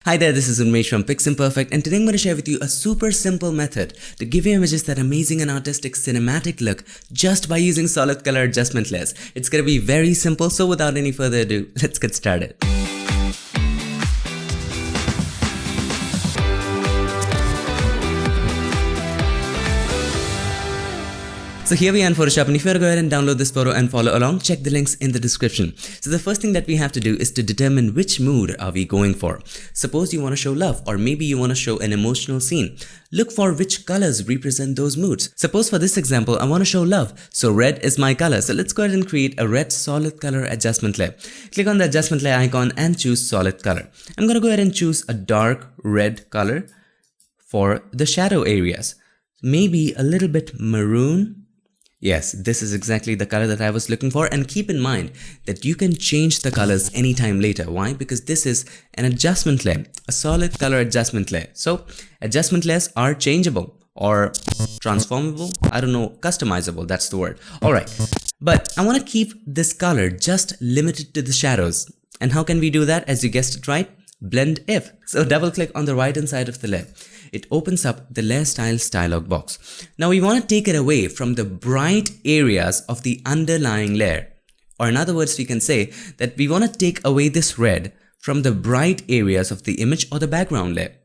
Hi there, this is Unmesh from PiXimperfect, and today I'm going to share with you a super simple method to give your images that amazing and artistic cinematic look just by using solid color adjustment layers. It's going to be very simple, so without any further ado, let's get started. So here we are in Photoshop, and if you want to go ahead and download this photo and follow along, check the links in the description. So the first thing that we have to do is to determine which mood are we going for. Suppose you want to show love, or maybe you want to show an emotional scene. Look for which colors represent those moods. Suppose for this example, I want to show love, so red is my color. So let's go ahead and create a red solid color adjustment layer. Click on the adjustment layer icon and choose solid color. I'm going to go ahead and choose a dark red color for the shadow areas. Maybe a little bit maroon. Yes, this is exactly the color that I was looking for, and keep in mind that you can change the colors anytime later. Why? Because this is an adjustment layer, a solid color adjustment layer. So adjustment layers are changeable or transformable. I don't know, customizable, that's the word. Alright, but I want to keep this color just limited to the shadows. And how can we do that? As you guessed it right, blend if. So double click on the right hand side of the layer. It opens up the layer styles dialog box. Now we want to take it away from the bright areas of the underlying layer. Or in other words, we can say that we want to take away this red from the bright areas of the image or the background layer.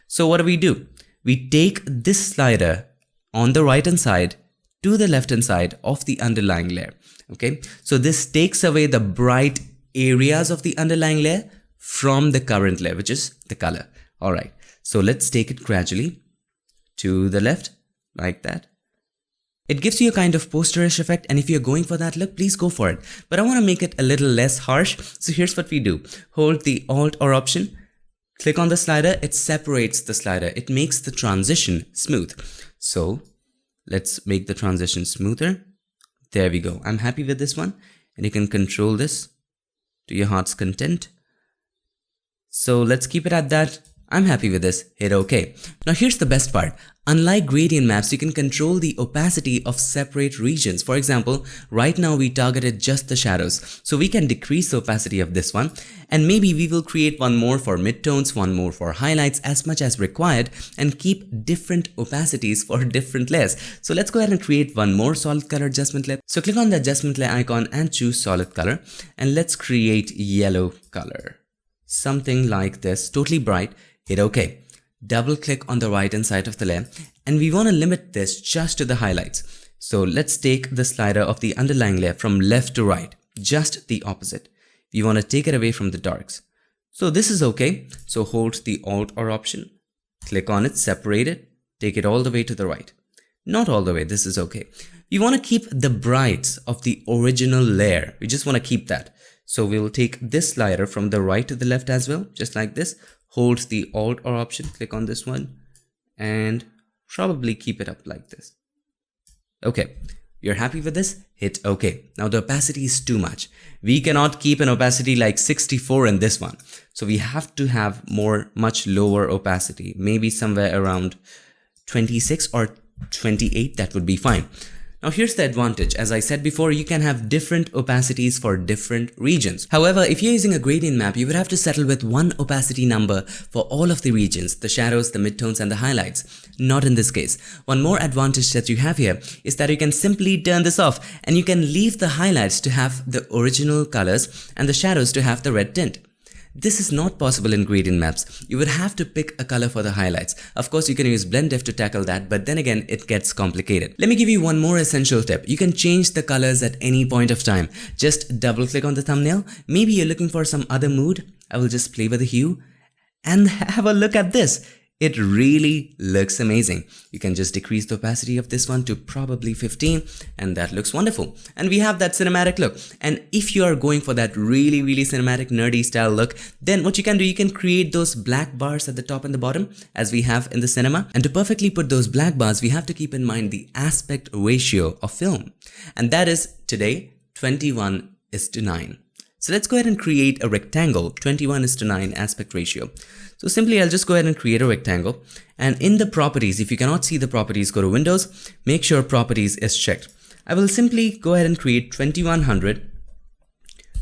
So what do? We take this slider on the right hand side to the left hand side of the underlying layer. Okay, so this takes away the bright areas of the underlying layer from the current layer, which is the color. Alright. So let's take it gradually to the left, like that. It gives you a kind of posterish effect, and if you're going for that look, please go for it. But I want to make it a little less harsh, so here's what we do. Hold the Alt or Option, click on the slider, it separates the slider. It makes the transition smooth. So let's make the transition smoother. There we go. I'm happy with this one, and you can control this to your heart's content. So let's keep it at that. I'm happy with this, hit OK. Now here's the best part. Unlike gradient maps, you can control the opacity of separate regions. For example, right now we targeted just the shadows. So we can decrease the opacity of this one, and maybe we will create one more for midtones, one more for highlights as much as required, and keep different opacities for different layers. So let's go ahead and create one more solid color adjustment layer. So click on the adjustment layer icon and choose solid color, and let's create yellow color. Something like this, totally bright. Hit OK. Double click on the right hand side of the layer, and we want to limit this just to the highlights. So let's take the slider of the underlying layer from left to right, just the opposite. We want to take it away from the darks. So this is OK. So hold the Alt or Option, click on it, separate it, take it all the way to the right. Not all the way, this is OK. We want to keep the brights of the original layer. We just want to keep that. So we'll take this slider from the right to the left as well, just like this. Hold the Alt or Option, click on this one, and probably keep it up like this. Okay, you're happy with this? Hit OK. Now the opacity is too much. We cannot keep an opacity like 64 in this one. So we have to have much lower opacity, maybe somewhere around 26 or 28, that would be fine. Now here's the advantage. As I said before, you can have different opacities for different regions. However, if you're using a gradient map, you would have to settle with one opacity number for all of the regions, the shadows, the midtones, and the highlights. Not in this case. One more advantage that you have here is that you can simply turn this off, and you can leave the highlights to have the original colors and the shadows to have the red tint. This is not possible in gradient maps. You would have to pick a color for the highlights. Of course, you can use blend if to tackle that, but then again, it gets complicated. Let me give you one more essential tip. You can change the colors at any point of time. Just double click on the thumbnail. Maybe you're looking for some other mood. I will just play with the hue and have a look at this. It really looks amazing. You can just decrease the opacity of this one to probably 15, and that looks wonderful. And we have that cinematic look. And if you are going for that really cinematic nerdy style look, then what you can do, you can create those black bars at the top and the bottom as we have in the cinema. And to perfectly put those black bars, we have to keep in mind the aspect ratio of film. And that is today 21:9. So let's go ahead and create a rectangle, 21:9 aspect ratio. So simply I'll just go ahead and create a rectangle, and in the properties, if you cannot see the properties, go to Windows, make sure properties is checked. I will simply go ahead and create 2100,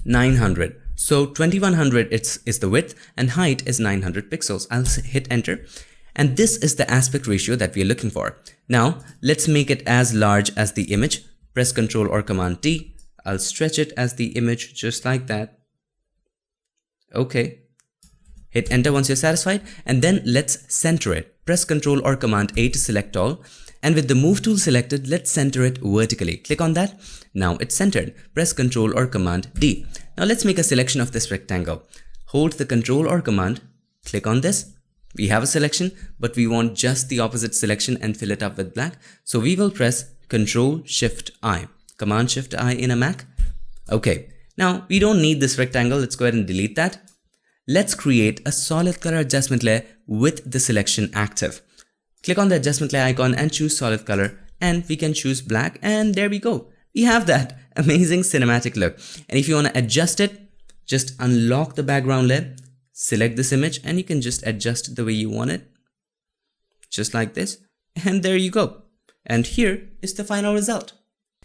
900 So 2100 is the width and height is 900 pixels. I'll hit enter. And this is the aspect ratio that we are looking for. Now let's make it as large as the image. Press Ctrl or Command T. I'll stretch it as the image just like that. Okay. Hit enter once you're satisfied, and then let's center it. Press Ctrl or Command A to select all. And with the move tool selected, let's center it vertically. Click on that. Now it's centered. Press Ctrl or Command D. Now let's make a selection of this rectangle. Hold the Ctrl or Command, click on this. We have a selection, but we want just the opposite selection and fill it up with black. So we will press Ctrl Shift I, Command Shift I in a Mac. Okay, now we don't need this rectangle. Let's go ahead and delete that. Let's create a solid color adjustment layer with the selection active. Click on the adjustment layer icon and choose solid color, and we can choose black, and there we go. We have that amazing cinematic look. And if you want to adjust it, just unlock the background layer, select this image, and you can just adjust it the way you want it. Just like this. And there you go. And here is the final result.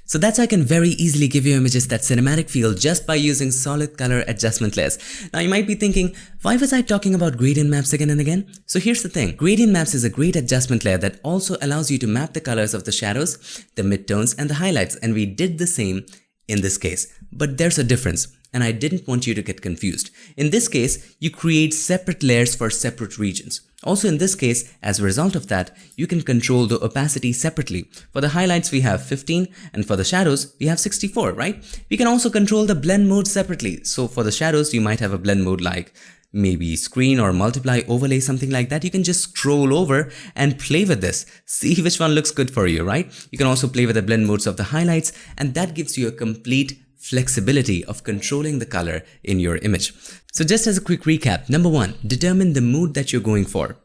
So that's how I can very easily give your images that cinematic feel just by using solid color adjustment layers. Now you might be thinking, why was I talking about gradient maps again and again? So here's the thing, gradient maps is a great adjustment layer that also allows you to map the colors of the shadows, the midtones and the highlights, and we did the same in this case. But there's a difference, and I didn't want you to get confused. In this case, you create separate layers for separate regions. Also in this case, as a result of that, you can control the opacity separately. For the highlights we have 15, and for the shadows we have 64, right? We can also control the blend mode separately. So for the shadows you might have a blend mode like maybe screen or multiply, overlay, something like that. You can just scroll over and play with this. See which one looks good for you, right? You can also play with the blend modes of the highlights, and that gives you a complete flexibility of controlling the color in your image. So just as a quick recap, number 1, determine the mood that you're going for.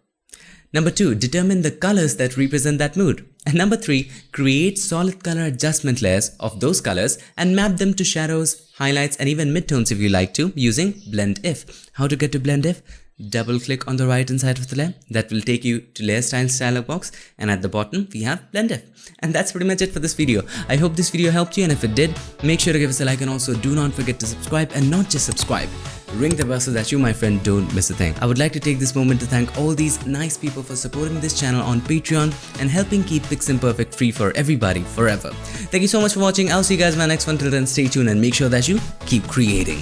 Number 2, determine the colors that represent that mood. And number 3, create solid color adjustment layers of those colors and map them to shadows, highlights and even midtones if you like to, using Blend If. How to get to Blend If? Double click on the right hand side of the layer. That will take you to Layer Styles dialog box, and at the bottom we have Blend If. And that's pretty much it for this video. I hope this video helped you, and if it did, make sure to give us a like, and also do not forget to subscribe, and not just subscribe. Ring the bell so that you, my friend, don't miss a thing. I would like to take this moment to thank all these nice people for supporting this channel on Patreon and helping keep PiXimperfect free for everybody forever. Thank you so much for watching. I'll see you guys in my next one. Till then, stay tuned and make sure that you keep creating.